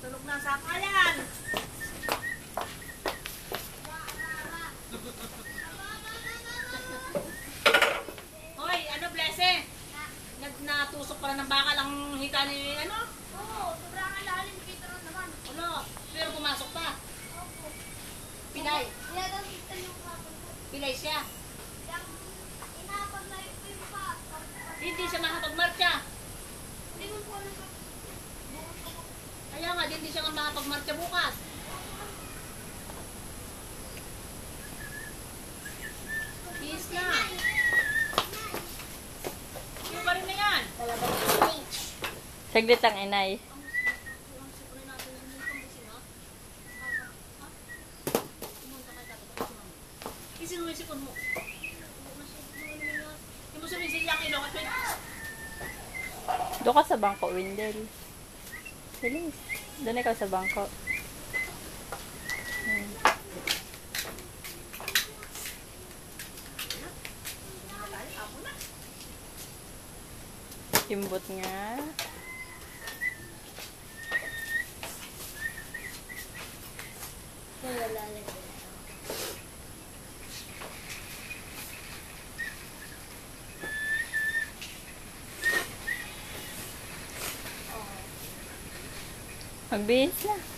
Tulog na sa kayan. Hoy, ano blessing? Natusok pala ng bakal ang hita ni ano? Oo, sobrang lalim dito naman. Ano? Pero pumasok pa. Pilay. Kaya daw dito yung kapon ko. Pilay siya. Yung inapaglayo ko yung pa. Hindi siya makapagmarcha. Hindi mo po alam ka. Kaya nga, hindi siya makapagmarcha bukas. Peace na. Yung pa rin na yan. Saglit lang, inay. Isinuwisikon mo. Hindi mo sumisil yung ilong at Doon ka sa bangko, Windel. Bilis. Doon ikaw sa bangko. Kimbot nga. Magbihis na.